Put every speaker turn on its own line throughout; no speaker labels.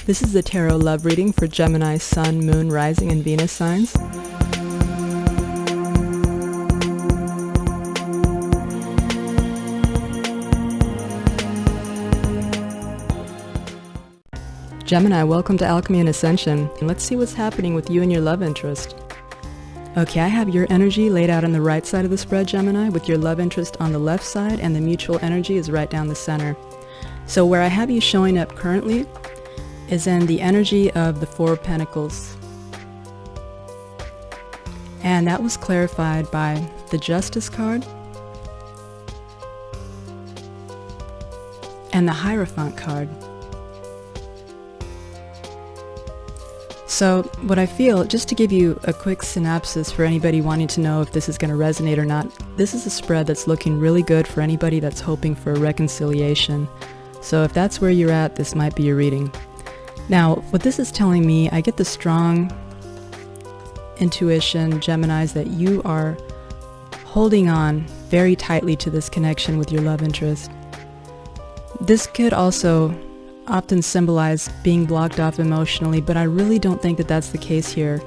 This is the Tarot Love Reading for Gemini, Sun, Moon, Rising, and Venus signs. Gemini, welcome to Alchemy Ascension. Let's see what's happening with you and your love interest. Okay, I have your energy laid out on the right side of the spread, Gemini, with your love interest on the left side, and the mutual energy is right down the center. So where I have you showing up currently is in the energy of the Four of Pentacles. And that was clarified by the Justice card and the Hierophant card. So what I feel, just to give you a quick synopsis for anybody wanting to know if this is going to resonate or not, this is a spread that's looking really good for anybody that's hoping for a reconciliation. So if that's where you're at, this might be your reading. Now, what this is telling me, I get the strong intuition, Geminis, that you are holding on very tightly to this connection with your love interest. This could also often symbolize being blocked off emotionally, but I really don't think that that's the case here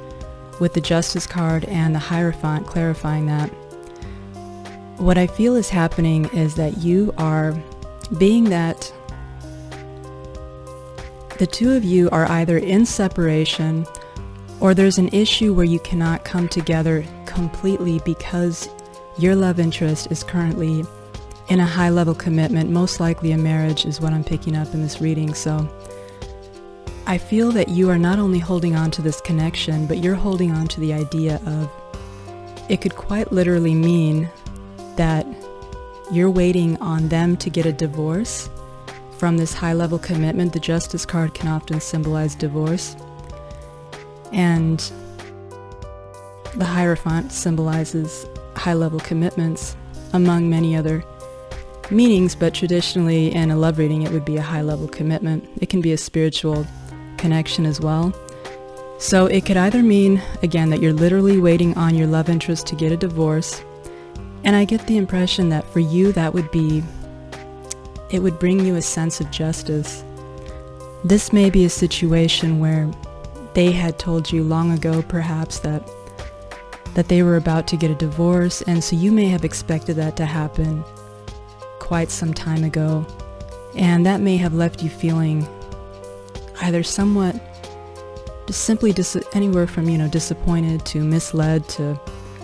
with the Justice card and the Hierophant clarifying that. What I feel is happening is that you are being that the two of you are either in separation or there's an issue where you cannot come together completely because your love interest is currently in a high-level commitment. Most likely a marriage is what I'm picking up in this reading. So I feel that you are not only holding on to this connection, but you're holding on to the idea of, it could quite literally mean that you're waiting on them to get a divorce from this high-level commitment. The Justice card can often symbolize divorce, and the Hierophant symbolizes high-level commitments, among many other meanings, but traditionally in a love reading it would be a high-level commitment. It can be a spiritual connection as well. So it could either mean, again, that you're literally waiting on your love interest to get a divorce, and I get the impression that for you that would be, it would bring you a sense of justice. This may be a situation where they had told you long ago perhaps that they were about to get a divorce, and so you may have expected that to happen quite some time ago, and that may have left you feeling either somewhat just simply anywhere from disappointed to misled to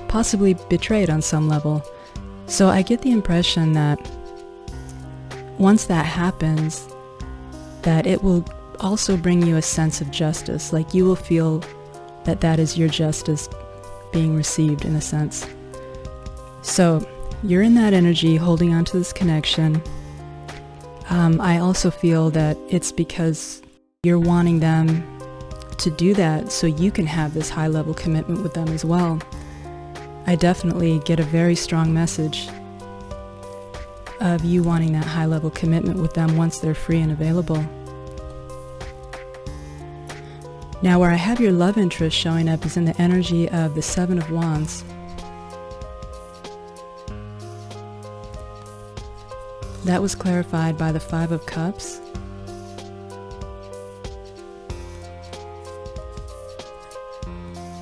possibly betrayed on some level. So I get the impression that once that happens, that it will also bring you a sense of justice, like you will feel that that is your justice being received in a sense. So you're in that energy, holding on to this connection. I also feel that it's because you're wanting them to do that so you can have this high-level commitment with them as well. I definitely get a very strong message of you wanting that high-level commitment with them once they're free and available. Now, where I have your love interest showing up is in the energy of the Seven of Wands. That was clarified by the Five of Cups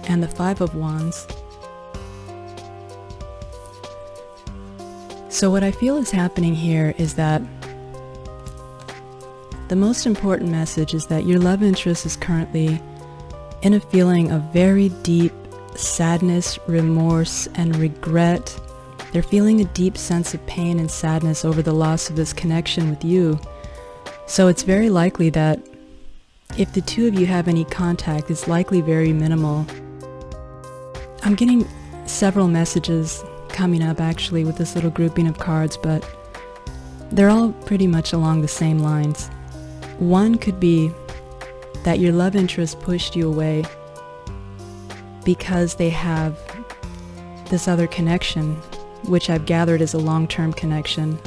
and the Five of Wands. So what I feel is happening here is that the most important message is that your love interest is currently in a feeling of very deep sadness, remorse, and regret. They're feeling a deep sense of pain and sadness over the loss of this connection with you. So it's very likely that if the two of you have any contact, it's likely very minimal. I'm getting several messages coming up actually with this little grouping of cards, but they're all pretty much along the same lines. One could be that your love interest pushed you away because they have this other connection, which I've gathered is a long-term connection,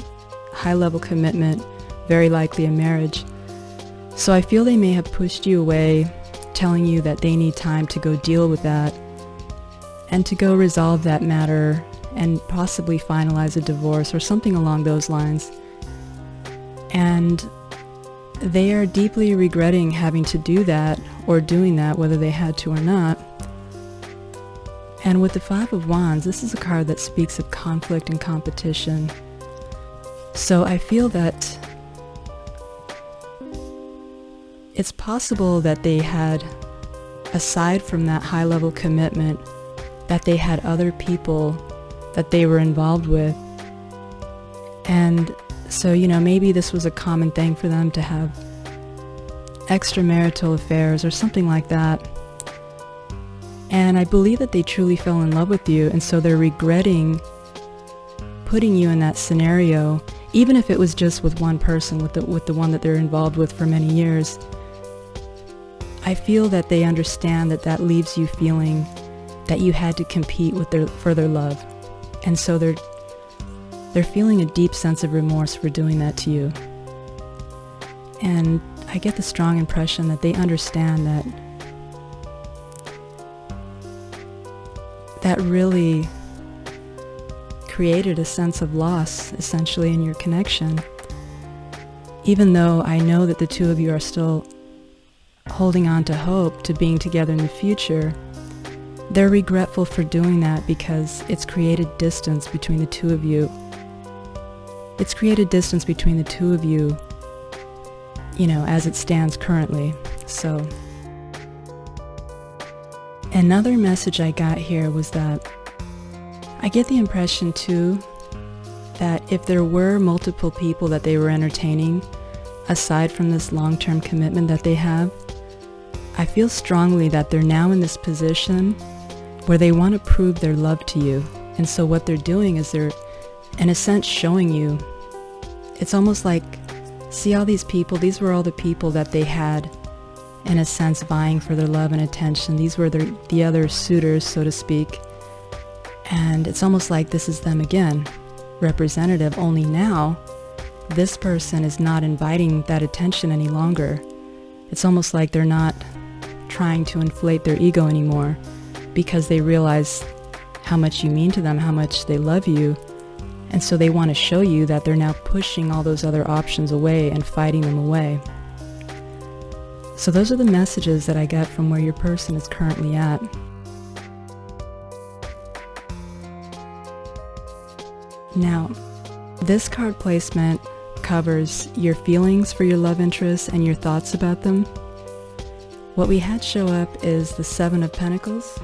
high-level commitment, very likely a marriage. So I feel they may have pushed you away, telling you that they need time to go deal with that and to go resolve that matter and possibly finalize a divorce or something along those lines. And they are deeply regretting having to do that or doing that, whether they had to or not. And with the Five of Wands, this is a card that speaks of conflict and competition. So I feel that it's possible that they had, aside from that high-level commitment, that they had other people that they were involved with. And so, maybe this was a common thing for them to have extramarital affairs or something like that. And I believe that they truly fell in love with you, and so they're regretting putting you in that scenario, even if it was just with one person, with the one that they're involved with for many years. I feel that they understand that leaves you feeling that you had to compete for their love. And so they're feeling a deep sense of remorse for doing that to you. And I get the strong impression that they understand that really created a sense of loss, essentially, in your connection. Even though I know that the two of you are still holding on to hope to being together in the future, they're regretful for doing that because it's created distance between the two of you. It's created distance between the two of you, as it stands currently. So another message I got here was that I get the impression too that if there were multiple people that they were entertaining, aside from this long-term commitment that they have, I feel strongly that they're now in this position where they want to prove their love to you. And so what they're doing is they're, in a sense, showing you. It's almost like, see all these people, these were all the people that they had, in a sense, vying for their love and attention. These were the other suitors, so to speak. And it's almost like this is them again, representative, only now this person is not inviting that attention any longer. It's almost like they're not trying to inflate their ego anymore because they realize how much you mean to them, how much they love you. And so they want to show you that they're now pushing all those other options away and fighting them away. So those are the messages that I get from where your person is currently at. Now, this card placement covers your feelings for your love interests and your thoughts about them. What we had show up is the Seven of Pentacles,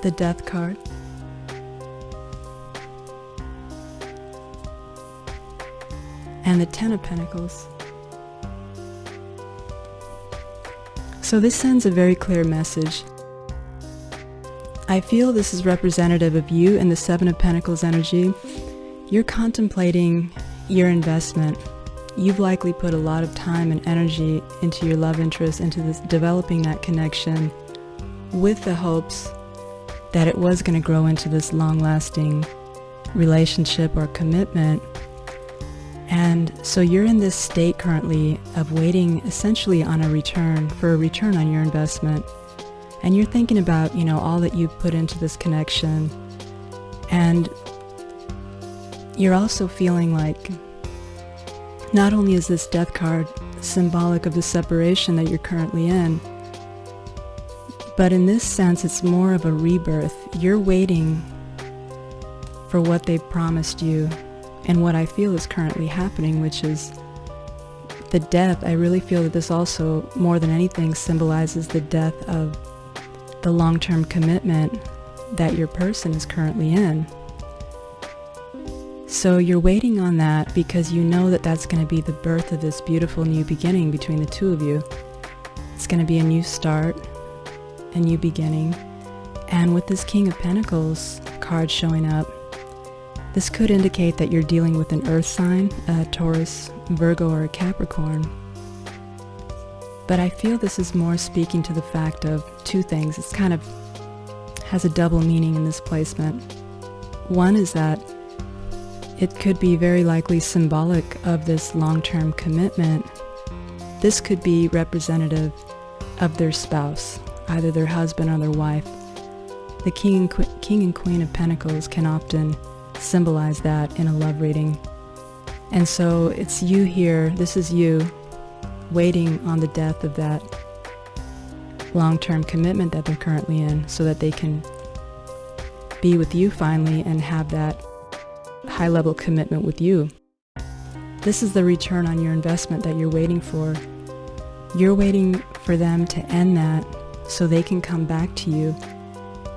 the Death card, and the Ten of Pentacles. So this sends a very clear message. I feel this is representative of you and the Seven of Pentacles energy. You're contemplating your investment. You've likely put a lot of time and energy into your love interest, into this, developing that connection with the hopes that it was going to grow into this long-lasting relationship or commitment. And so you're in this state currently of waiting essentially on a return, for a return on your investment. And you're thinking about, all that you've put into this connection. And you're also feeling like not only is this Death card symbolic of the separation that you're currently in, but in this sense, it's more of a rebirth. You're waiting for what they promised you and what I feel is currently happening, which is the death. I really feel that this also, more than anything, symbolizes the death of the long-term commitment that your person is currently in. So you're waiting on that because you know that that's going to be the birth of this beautiful new beginning between the two of you. It's going to be a new start, a new beginning. And with this King of Pentacles card showing up, this could indicate that you're dealing with an earth sign, a Taurus, Virgo, or a Capricorn. But I feel this is more speaking to the fact of two things. It's kind of has a double meaning in this placement. One is that it could be very likely symbolic of this long-term commitment. This could be representative of their spouse, either their husband or their wife. The King and Queen of Pentacles can often symbolize that in a love reading. And so it's you here, this is you, waiting on the death of that long-term commitment that they're currently in so that they can be with you finally and have that high-level commitment with you. This is the return on your investment that you're waiting for. You're waiting for them to end that so they can come back to you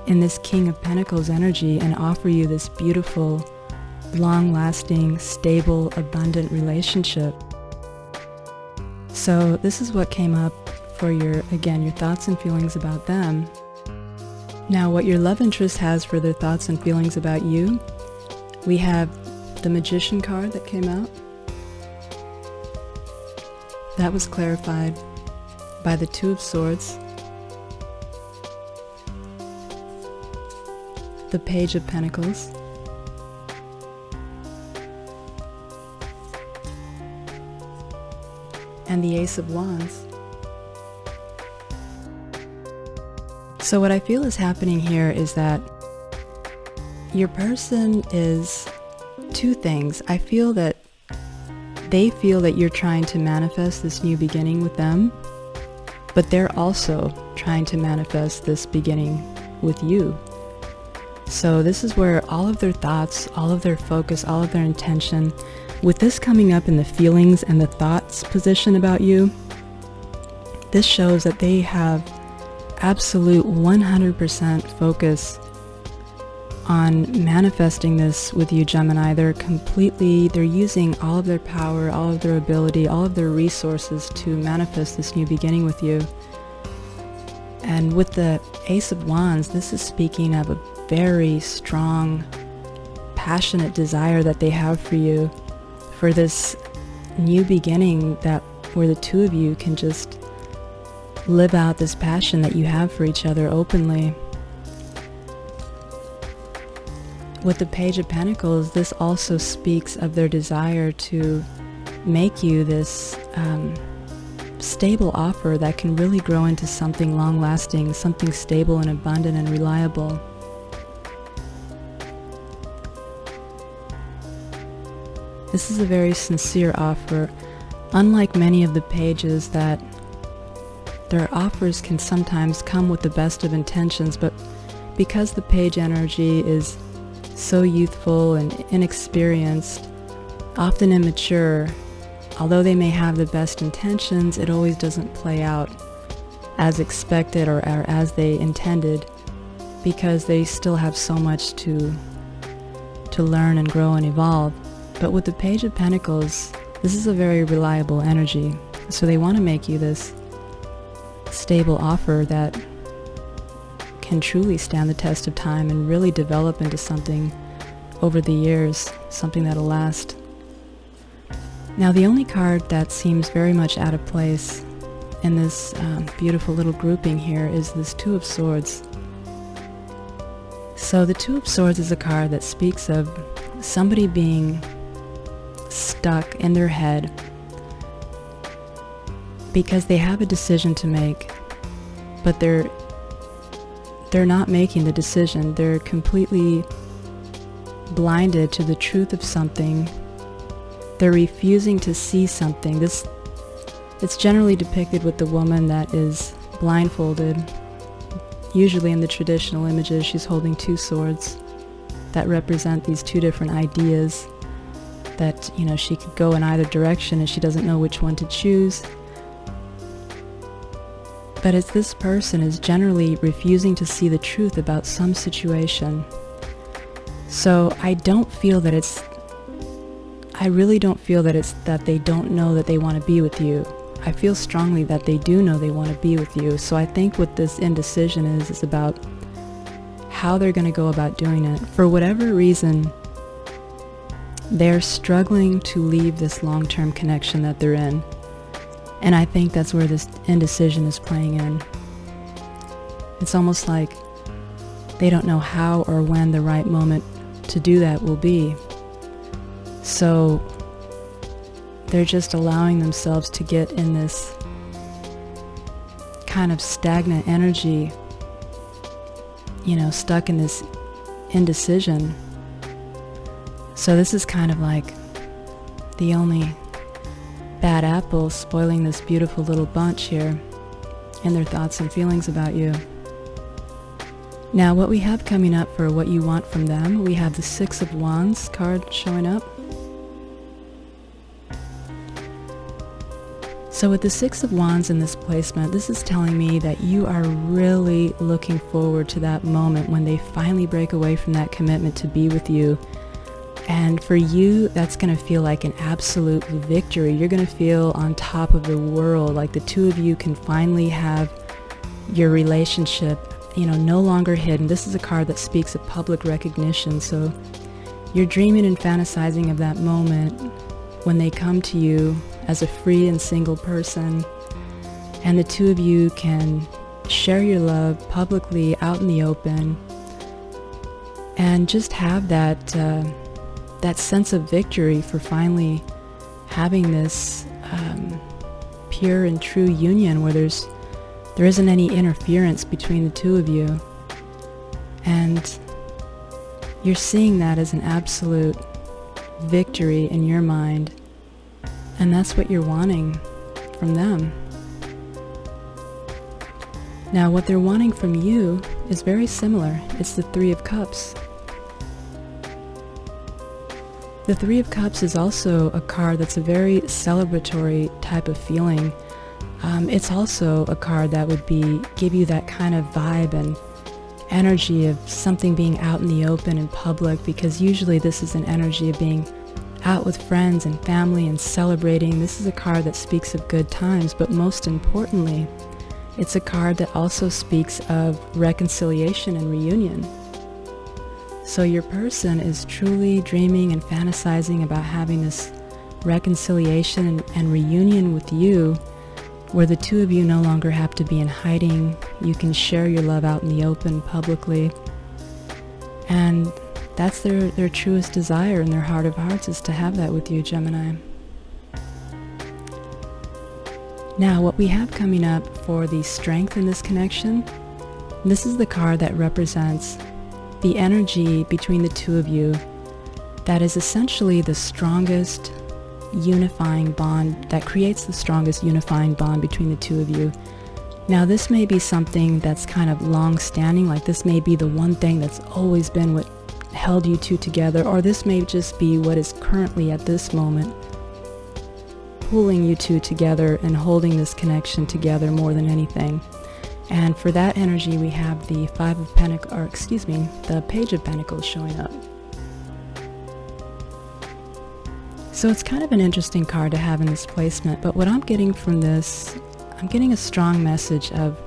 in this King of Pentacles energy and offer you this beautiful, long-lasting, stable, abundant relationship. So this is what came up for your thoughts and feelings about them. Now, what your love interest has for their thoughts and feelings about you, we have the Magician card that came out. That was clarified by the Two of Swords, the Page of Pentacles, and the Ace of Wands. So what I feel is happening here is that your person is two things. I feel that they feel that you're trying to manifest this new beginning with them, but they're also trying to manifest this beginning with you. So this is where all of their thoughts, all of their focus, all of their intention, with this coming up in the feelings and the thoughts position about you, this shows that they have absolute 100% focus on manifesting this with you, Gemini. They're using all of their power, all of their ability, all of their resources to manifest this new beginning with you. And with the Ace of Wands, this is speaking of a very strong, passionate desire that they have for you, for this new beginning where the two of you can just live out this passion that you have for each other openly. With the Page of Pentacles, this also speaks of their desire to make you this stable offer that can really grow into something long-lasting, something stable and abundant and reliable. This is a very sincere offer. Unlike many of the pages, that their offers can sometimes come with the best of intentions, but because the page energy is so youthful and inexperienced, often immature, although they may have the best intentions, it always doesn't play out as expected or as they intended, because they still have so much to learn and grow and evolve. But with the Page of Pentacles, this is a very reliable energy. So they want to make you this stable offer that can truly stand the test of time and really develop into something over the years, something that'll last. Now, the only card that seems very much out of place in this beautiful little grouping here is this Two of Swords. So the Two of Swords is a card that speaks of somebody being stuck in their head because they have a decision to make, but they're not making the decision. They're completely blinded to the truth of something. They're refusing to see something. It's generally depicted with the woman that is blindfolded. Usually in the traditional images, she's holding two swords that represent these two different ideas that, she could go in either direction and she doesn't know which one to choose. But it's this person is generally refusing to see the truth about some situation. So I really don't feel that it's that they don't know that they want to be with you. I feel strongly that they do know they want to be with you. So I think what this indecision is about how they're going to go about doing it. For whatever reason, they're struggling to leave this long-term connection that they're in. And I think that's where this indecision is playing in. It's almost like they don't know how or when the right moment to do that will be. So they're just allowing themselves to get in this kind of stagnant energy, stuck in this indecision. So this is kind of like the only bad apple spoiling this beautiful little bunch here and their thoughts and feelings about you. Now what we have coming up for what you want from them, we have the Six of Wands card showing up. So with the Six of Wands in this placement, this is telling me that you are really looking forward to that moment when they finally break away from that commitment to be with you. And for you, that's going to feel like an absolute victory. You're going to feel on top of the world, like the two of you can finally have your relationship, no longer hidden. This is a card that speaks of public recognition. So you're dreaming and fantasizing of that moment when they come to you as a free and single person, and the two of you can share your love publicly out in the open and just have that sense of victory for finally having this pure and true union where there isn't any interference between the two of you. And you're seeing that as an absolute victory in your mind. And that's what you're wanting from them. Now, what they're wanting from you is very similar. It's the Three of Cups. The Three of Cups is also a card that's a very celebratory type of feeling. It's also a card that would give you that kind of vibe and energy of something being out in the open and public, because usually this is an energy of being out with friends and family and celebrating. This is a card that speaks of good times, but most importantly, it's a card that also speaks of reconciliation and reunion. So your person is truly dreaming and fantasizing about having this reconciliation and reunion with you, where the two of you no longer have to be in hiding. You can share your love out in the open publicly. And that's their truest desire in their heart of hearts, is to have that with you, Gemini. Now, what we have coming up for the strength in this connection, this is the card that represents the energy between the two of you that is essentially the strongest unifying bond, that creates the strongest unifying bond between the two of you. Now, this may be something that's kind of long-standing, like this may be the one thing that's always been what held you two together, or this may just be what is currently at this moment pulling you two together and holding this connection together more than anything. And for that energy, we have the the Page of Pentacles showing up. So it's kind of an interesting card to have in this placement, but what I'm getting from this, I'm getting a strong message of,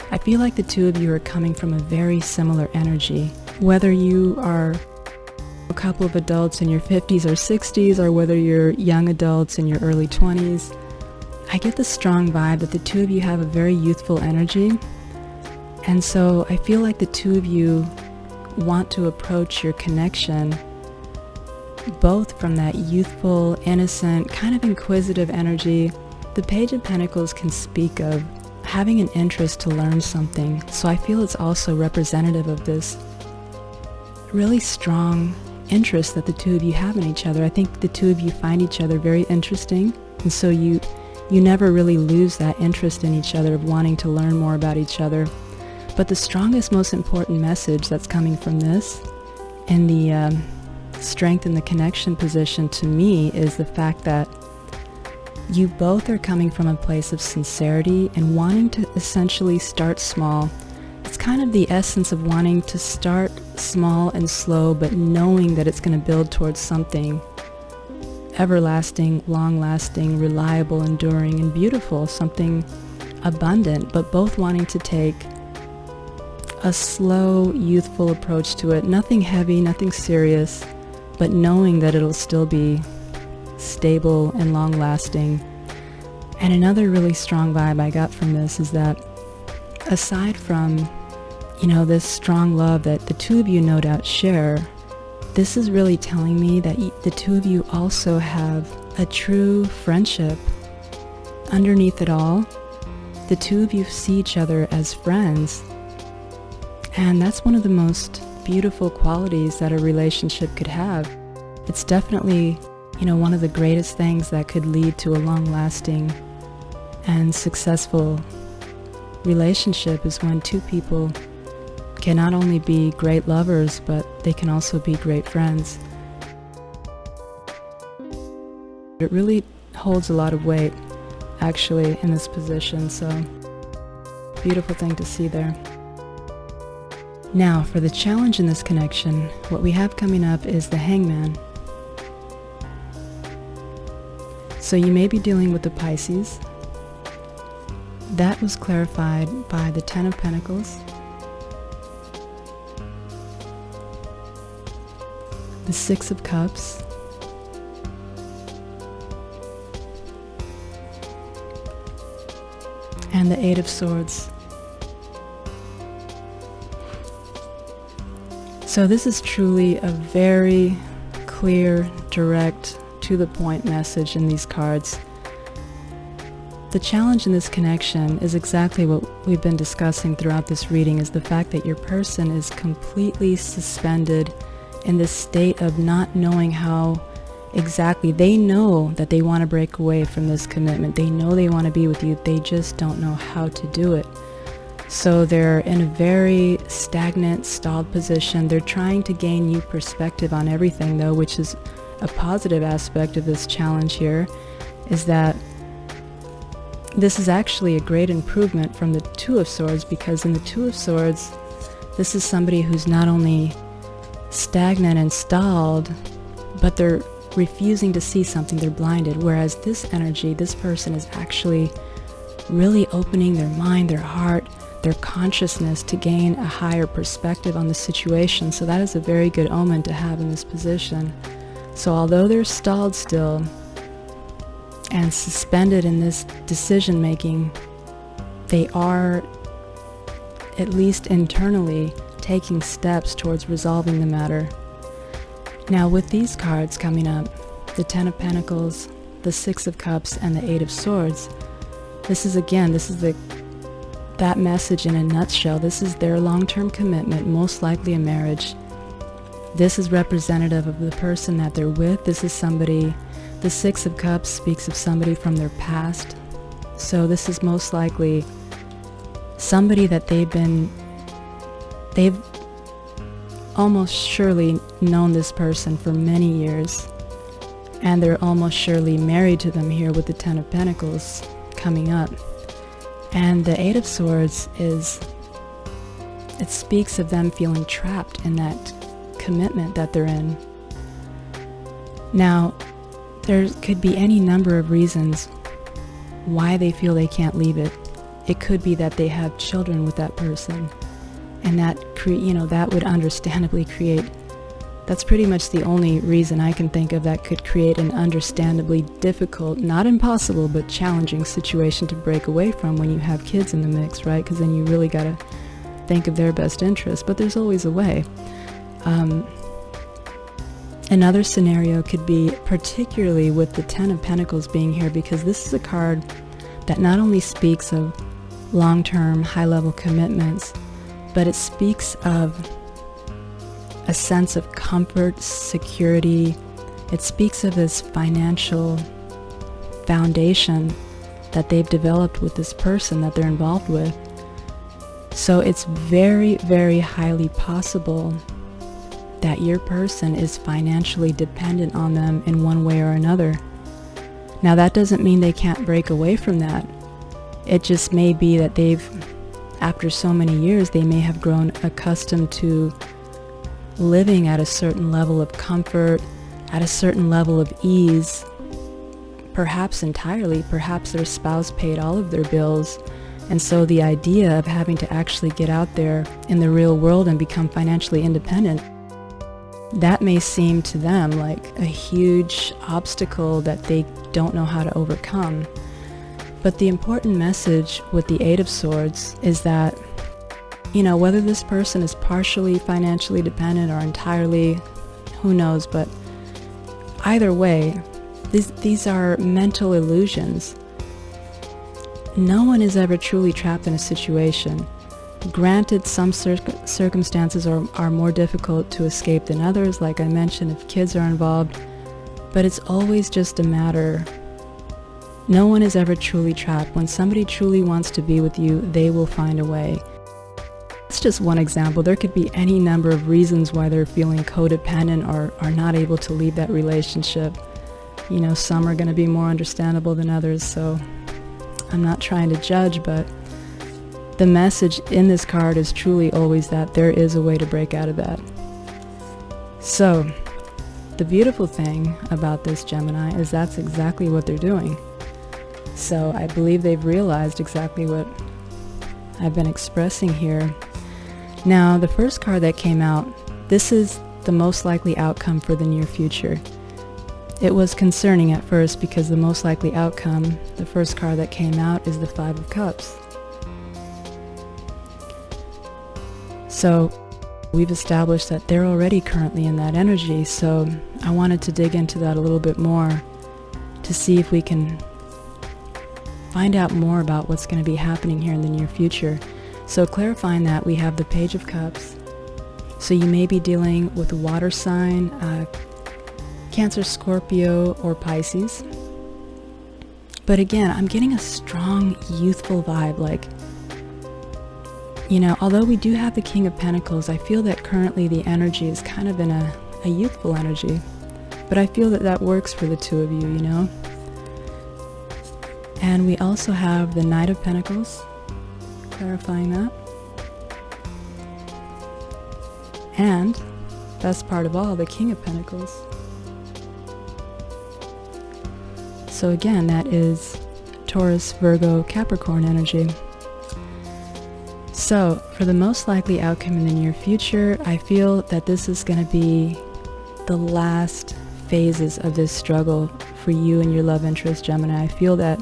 I feel like the two of you are coming from a very similar energy. Whether you are a couple of adults in your 50s or 60s, or whether you're young adults in your early 20s, I get the strong vibe that the two of you have a very youthful energy. And so I feel like the two of you want to approach your connection both from that youthful, innocent, kind of inquisitive energy. The Page of Pentacles can speak of having an interest to learn something. So I feel it's also representative of this really strong interest that the two of you have in each other. I think the two of you find each other very interesting, and so you never really lose that interest in each other of wanting to learn more about each other. But the strongest, most important message that's coming from this in the strength in the connection position to me is the fact that you both are coming from a place of sincerity and wanting to essentially start small. It's kind of the essence of wanting to start small and slow, but knowing that it's going to build towards something everlasting, long-lasting, reliable, enduring, and beautiful, something abundant, but both wanting to take a slow, youthful approach to it. Nothing heavy, nothing serious, but knowing that it'll still be stable and long-lasting. And another really strong vibe I got from this is that aside from, this strong love that the two of you no doubt share, this is really telling me that the two of you also have a true friendship. Underneath it all, the two of you see each other as friends. And that's one of the most beautiful qualities that a relationship could have. it's definitely, one of the greatest things that could lead to a long-lasting and successful relationship is when two people can not only be great lovers, but they can also be great friends. It really holds a lot of weight, actually, in this position, so beautiful thing to see there. Now, for the challenge in this connection, what we have coming up is the Hangman. So you may be dealing with the Pisces. That was clarified by the Ten of Pentacles, the Six of Cups, and the Eight of Swords. So this is truly a very clear, direct, to the point message in these cards. The challenge in this connection is exactly what we've been discussing throughout this reading, is the fact that your person is completely suspended in this state of not knowing how exactly. They know that they want to break away from this commitment. They know they want to be with you. They just don't know how to do it. So they're in a very stagnant, stalled position. They're trying to gain new perspective on everything, though, which is a positive aspect of this challenge here, is that this is actually a great improvement from the Two of Swords, because in the Two of Swords, this is somebody who's not only stagnant and stalled, but they're refusing to see something. They're blinded. Whereas this energy, this person is actually really opening their mind, their heart, their consciousness to gain a higher perspective on the situation. So that is a very good omen to have in this position. So although they're stalled still and suspended in this decision making, they are, at least internally, taking steps towards resolving the matter. Now with these cards coming up, the Ten of Pentacles, the Six of Cups, and the Eight of Swords, this is that message in a nutshell. This is their long-term commitment, most likely a marriage. This is representative of the person that they're with. This is somebody, the Six of Cups speaks of somebody from their past. So this is most likely somebody that they've almost surely known this person for many years, and they're almost surely married to them here with the Ten of Pentacles coming up. And the Eight of Swords it speaks of them feeling trapped in that commitment that they're in. Now, there could be any number of reasons why they feel they can't leave it. It could be that they have children with that person, and that would understandably create, that's pretty much the only reason I can think of that could create an understandably difficult, not impossible, but challenging situation to break away from when you have kids in the mix, right? Because then you really got to think of their best interest, but there's always a way. Another scenario could be, particularly with the Ten of Pentacles being here, because this is a card that not only speaks of long-term, high-level commitments, but it speaks of a sense of comfort, security. It speaks of this financial foundation that they've developed with this person that they're involved with. So it's very, very highly possible that your person is financially dependent on them in one way or another. Now that doesn't mean they can't break away from that. It just may be that after so many years, they may have grown accustomed to living at a certain level of comfort, at a certain level of ease, perhaps entirely. Perhaps their spouse paid all of their bills, and so the idea of having to actually get out there in the real world and become financially independent, that may seem to them like a huge obstacle that they don't know how to overcome. But the important message with the Eight of Swords is that, whether this person is partially financially dependent or entirely, who knows, but either way, these are mental illusions. No one is ever truly trapped in a situation. Granted, some circumstances are more difficult to escape than others, like I mentioned, if kids are involved, but it's always just a matter. No one is ever truly trapped. When somebody truly wants to be with you, they will find a way. It's just one example. There could be any number of reasons why they're feeling codependent or are not able to leave that relationship. You know, some are going to be more understandable than others, so I'm not trying to judge, but the message in this card is truly always that there is a way to break out of that. So, the beautiful thing about this Gemini is that's exactly what they're doing. So I believe they've realized exactly what I've been expressing here. Now, the first card that came out, this is the most likely outcome for the near future. It was concerning at first because the most likely outcome, the first card that came out, is the Five of Cups. So we've established that they're already currently in that energy, so I wanted to dig into that a little bit more to see if we can find out more about what's going to be happening here in the near future. So clarifying that, we have the Page of Cups. So you may be dealing with a water sign, Cancer, Scorpio, or Pisces. But again, I'm getting a strong youthful vibe, like, you know, although we do have the King of Pentacles, I feel that currently the energy is kind of in a youthful energy. But I feel that that works for the two of you, you know. And we also have the Knight of Pentacles, clarifying that. And, best part of all, the King of Pentacles. So again, that is Taurus, Virgo, Capricorn energy. So, for the most likely outcome in the near future, I feel that this is going to be the last phases of this struggle for you and your love interest, Gemini. I feel that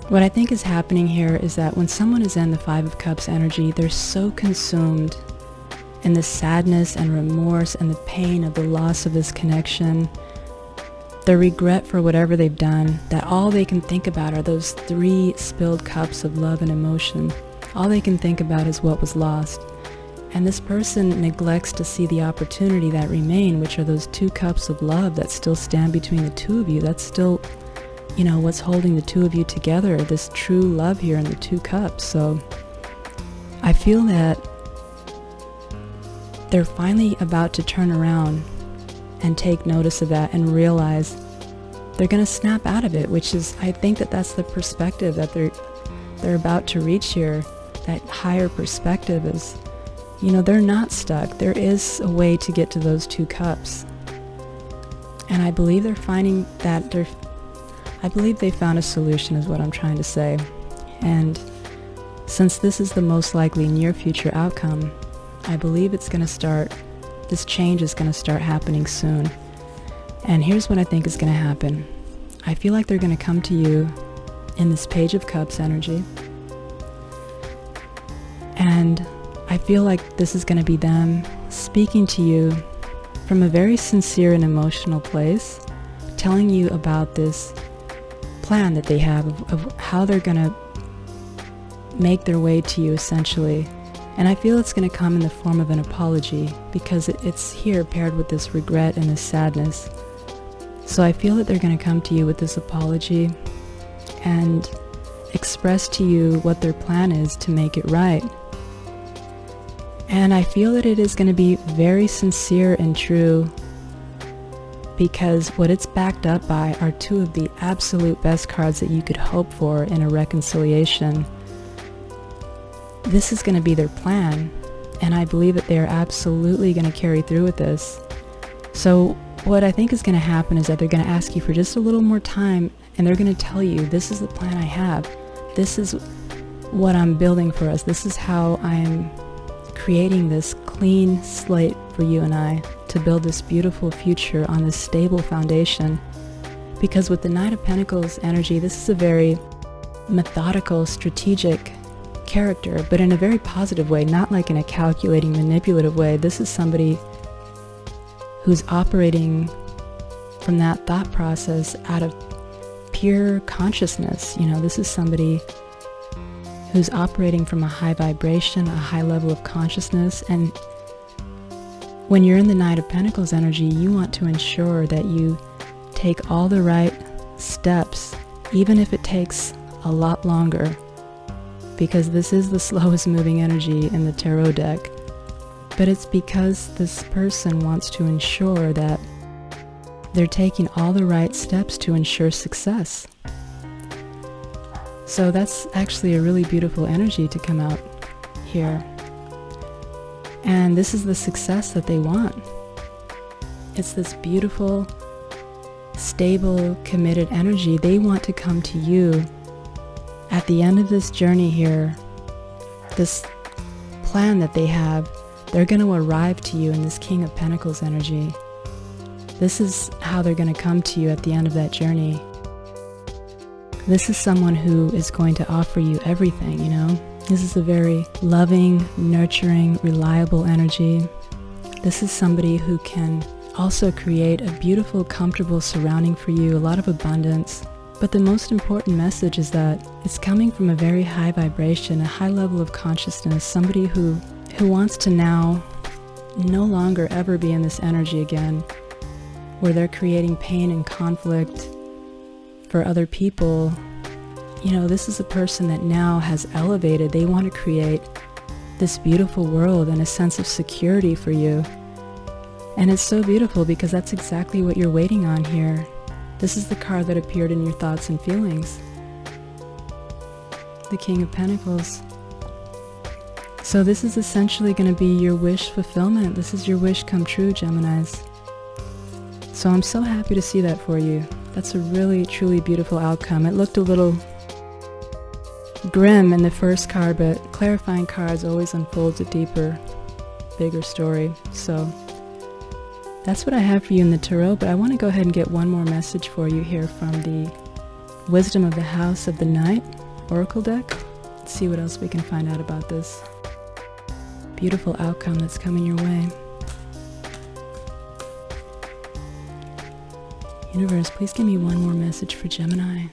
what I think is happening here is that when someone is in the Five of Cups energy, they're so consumed in the sadness and remorse and the pain of the loss of this connection, the regret for whatever they've done, that all they can think about are those 3 spilled cups of love and emotion. All they can think about is what was lost. And this person neglects to see the opportunity that remain, which are those 2 cups of love that still stand between the two of you. That's still, you know, what's holding the two of you together, this true love here in the 2 cups. So I feel that they're finally about to turn around and take notice of that and realize they're going to snap out of it, which is, I think that that's the perspective that they're about to reach here. That higher perspective is, you know, they're not stuck. There is a way to get to those 2 cups. And I believe they're finding that I believe they found a solution, is what I'm trying to say. And since this is the most likely near future outcome, I believe it's going to start, this change is going to start happening soon. And here's what I think is going to happen. I feel like they're going to come to you in this Page of Cups energy. And I feel like this is going to be them speaking to you from a very sincere and emotional place, telling you about this plan that they have of how they're going to make their way to you, essentially. And I feel it's going to come in the form of an apology, because it's here paired with this regret and this sadness. So I feel that they're going to come to you with this apology and express to you what their plan is to make it right. And I feel that it is going to be very sincere and true, because what it's backed up by are 2 of the absolute best cards that you could hope for in a reconciliation. This is going to be their plan, and I believe that they are absolutely going to carry through with this. So what I think is going to happen is that they're going to ask you for just a little more time, and they're going to tell you, this is the plan I have. This is what I'm building for us. This is how I'm creating this clean slate for you and I to build this beautiful future on this stable foundation. Because with the Knight of Pentacles energy, this is a very methodical, strategic character, but in a very positive way, not like in a calculating, manipulative way. This is somebody who's operating from that thought process out of pure consciousness. You know, this is somebody who's operating from a high vibration, a high level of consciousness. And when you're in the Knight of Pentacles energy, you want to ensure that you take all the right steps, even if it takes a lot longer, because this is the slowest moving energy in the tarot deck. But it's because this person wants to ensure that they're taking all the right steps to ensure success. So that's actually a really beautiful energy to come out here. And this is the success that they want. It's this beautiful, stable, committed energy. They want to come to you at the end of this journey here, this plan that they have. They're going to arrive to you in this King of Pentacles energy. This is how they're going to come to you at the end of that journey. This is someone who is going to offer you everything, you know? This is a very loving, nurturing, reliable energy. This is somebody who can also create a beautiful, comfortable surrounding for you, a lot of abundance. But the most important message is that it's coming from a very high vibration, a high level of consciousness, somebody who wants to now no longer ever be in this energy again, where they're creating pain and conflict for other people. You know, this is a person that now has elevated. They want to create this beautiful world and a sense of security for you. And it's so beautiful because that's exactly what you're waiting on here. This is the card that appeared in your thoughts and feelings. The King of Pentacles. So this is essentially going to be your wish fulfillment. This is your wish come true, Geminis. So I'm so happy to see that for you. That's a really, truly beautiful outcome. It looked a little grim in the first card, but clarifying cards always unfolds a deeper, bigger story. So that's what I have for you in the tarot, but I want to go ahead and get one more message for you here from the Wisdom of the House of the Knight Oracle deck. Let's see what else we can find out about this beautiful outcome that's coming your way. Universe, please give me one more message for Gemini.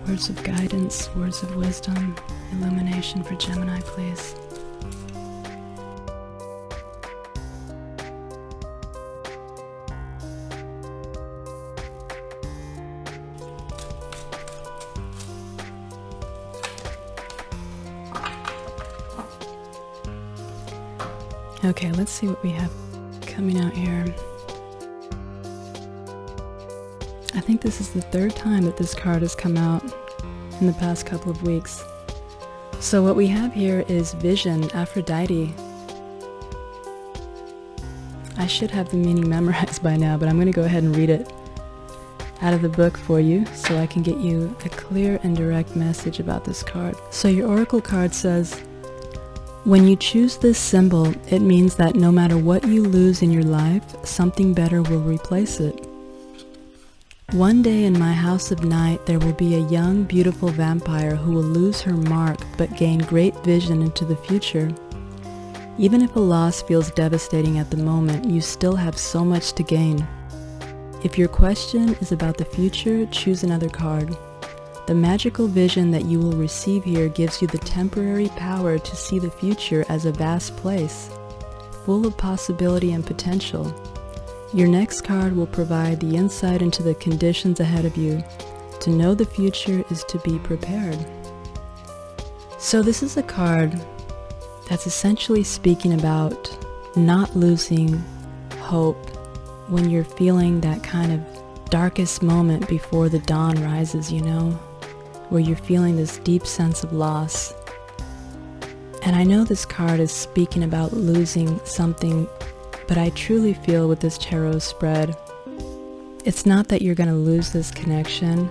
Words of guidance, words of wisdom, illumination for Gemini, please. Okay, let's see what we have coming out here. I think this is the third time that this card has come out in the past couple of weeks. So what we have here is Vision, Aphrodite. I should have the meaning memorized by now, but I'm going to go ahead and read it out of the book for you so I can get you a clear and direct message about this card. So your oracle card says, when you choose this symbol, it means that no matter what you lose in your life, something better will replace it. One day in my house of night, there will be a young, beautiful vampire who will lose her mark but gain great vision into the future. Even if a loss feels devastating at the moment, you still have so much to gain. If your question is about the future, choose another card. The magical vision that you will receive here gives you the temporary power to see the future as a vast place, full of possibility and potential. Your next card will provide the insight into the conditions ahead of you. To know the future is to be prepared. So this is a card that's essentially speaking about not losing hope when you're feeling that kind of darkest moment before the dawn rises, you know, where you're feeling this deep sense of loss. And I know this card is speaking about losing something, but I truly feel with this tarot spread, it's not that you're going to lose this connection.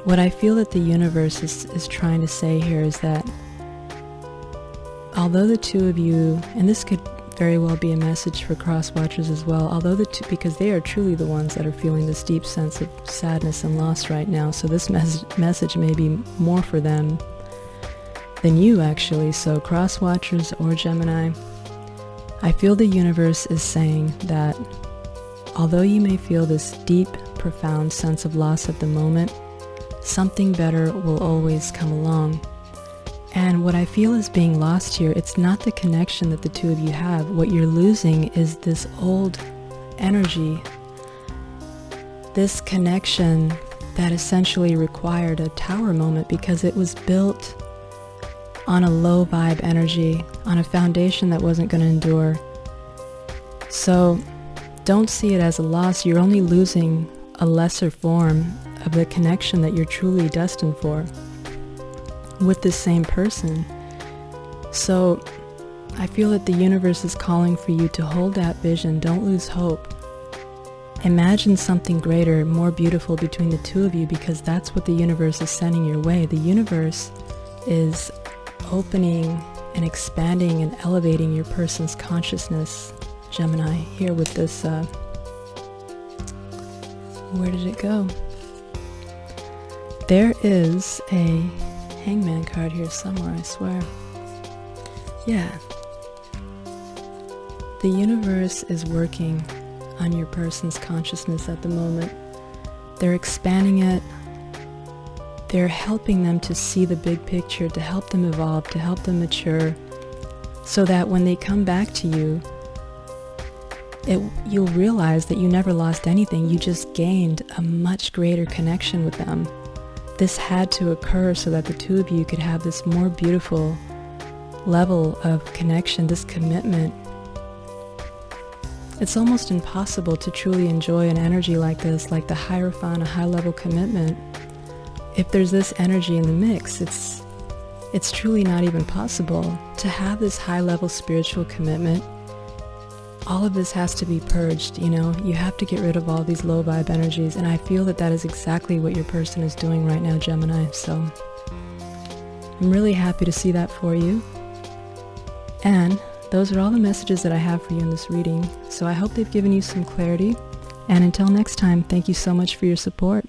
What I feel that the universe is trying to say here is that although the two of you, and this could very well be a message for cross-watchers as well, although the two, because they are truly the ones that are feeling this deep sense of sadness and loss right now, so this message may be more for them than you actually. So cross-watchers or Gemini, I feel the universe is saying that although you may feel this deep, profound sense of loss at the moment, something better will always come along. And what I feel is being lost here, it's not the connection that the two of you have. What you're losing is this old energy, this connection that essentially required a tower moment because it was built on a low vibe energy, on a foundation that wasn't going to endure. So don't see it as a loss. You're only losing a lesser form of the connection that you're truly destined for with this same person. So I feel that the universe is calling for you to hold that vision. Don't lose hope. Imagine something greater, more beautiful between the two of you, because that's what the universe is sending your way. The universe is opening and expanding and elevating your person's consciousness, Gemini, here with this, where did it go? There is a Hangman card here somewhere, I swear. Yeah. The universe is working on your person's consciousness at the moment. They're expanding it. They're helping them to see the big picture, to help them evolve, to help them mature, so that when they come back to you, you'll realize that you never lost anything. You just gained a much greater connection with them. This had to occur so that the two of you could have this more beautiful level of connection, this commitment. It's almost impossible to truly enjoy an energy like this, like the Hierophant, a high-level commitment. If there's this energy in the mix, it's truly not even possible to have this high-level spiritual commitment. All of this has to be purged, you know? You have to get rid of all these low-vibe energies, and I feel that that is exactly what your person is doing right now, Gemini. So I'm really happy to see that for you. And those are all the messages that I have for you in this reading. So I hope they've given you some clarity. And until next time, thank you so much for your support.